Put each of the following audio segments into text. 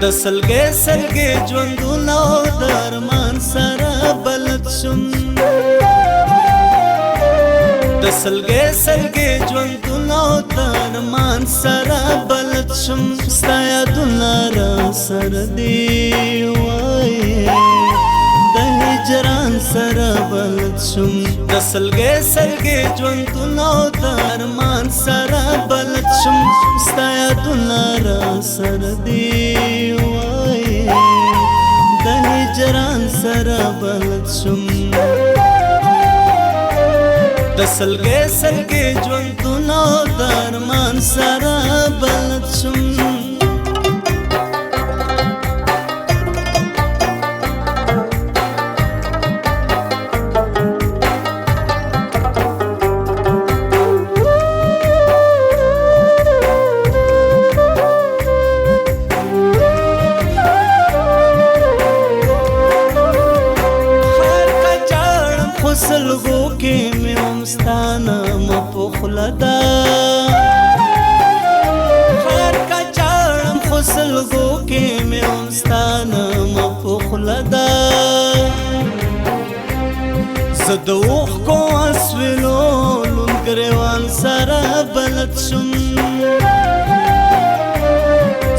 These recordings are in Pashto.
د سلګې سلګې ژوندونه د ارمان سره بلد شم د سلګې سلګې ژوندونه د ارمان سره بلد شم ستا یادونه را سره دی وایې د هجران سره بلد شم د سلګې سلګې ژوندونه د ارمان سره بلد شم ستا یادونه را سره دی وایې د هجران سره بلد شم د سلګې سلګې ژوندونه د ارمان سره بلد شم سلګو کې مې همستانه مپخله ده خیر کا چاړم خو سلګو کې مې همستانه مپخله ده زه د اوښکو اسویلو لوند ګریوان سره بلد شم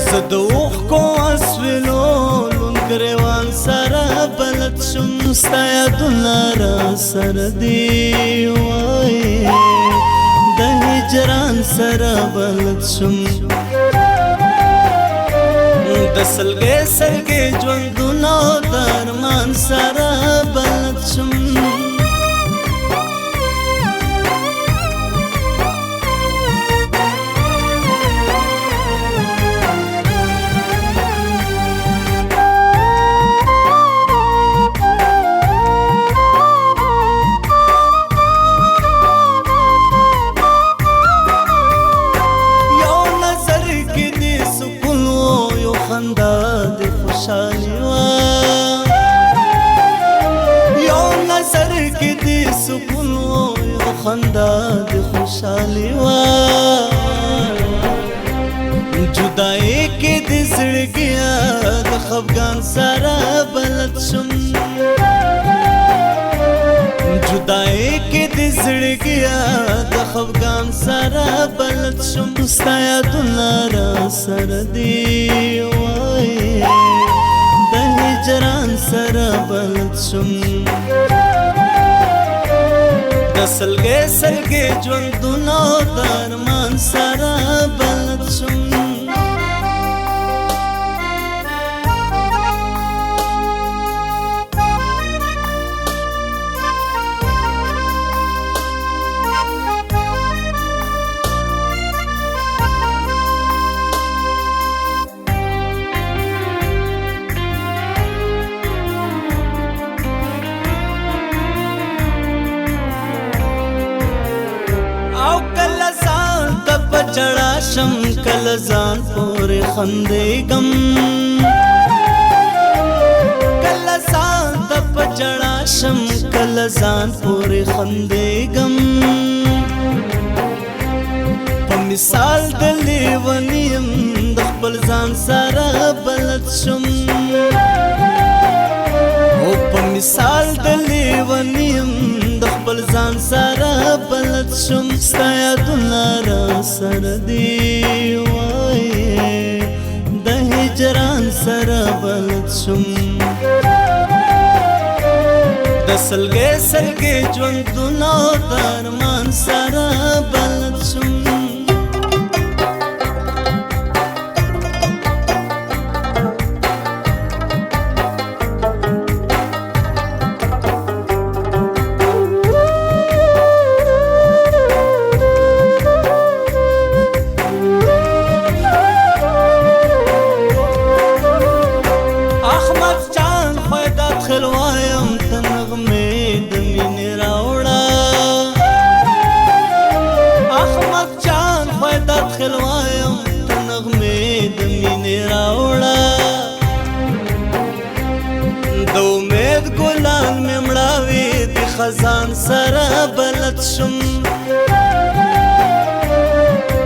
زه د اوښکو اسویلو ګریوان سره بلد شم ستا یادونه را سره دی وایې د هجران سره بلد شم د سلګې سلګې ژوندونه د ارمان سره بلد شم خندا د خوشحالي وا یو نظر کې د سکون یو خندا د خوشحالي وا جدای کې د زړګیا د خفګان سره بلد شم جدای کې د زړګیا د خفګان سره بلد شم ستا یادونه را سره دی وایې د هجران سره بلد شم د سلګې سلګې ژوندونه د ارمان سره بلد شم چڑا شم کل ځان پورې خندېږم کل ځان ته په چڑا شم کل ځان پورې خندېږم په مثال د لیوني یم د خپل ځان سره بلد شم او په مثال د لیوني یم د خپل ځان سره بلد شم ستا یادونه را سره دی وایې د هجران سره بلد شم د سلګې سلګې ژوندونه د ارمان سره بلد شم خلوایم ته نغمې د مینې راوړه احمد جان خویدت خلوایم ته نغمې د مینې راوړه د امید ګلان مې مړاوي د خزان سره بلد شم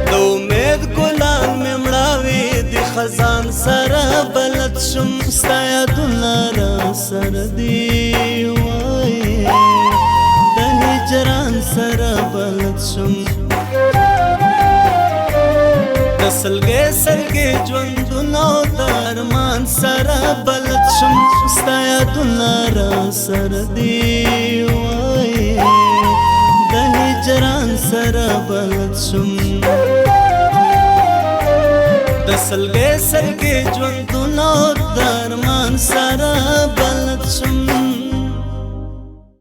د امید ګلان مې مړاوي د خزان سره بلد شم ستا یادونه را سره دی وای د هجران سره بلد شم د سلګې سلګې ژوندونه د ارمان سره بلد شم ستا یادونه را سره دی وای د هجران سره بلد شم د سلګې سلګې ژوندونه د ارمان سره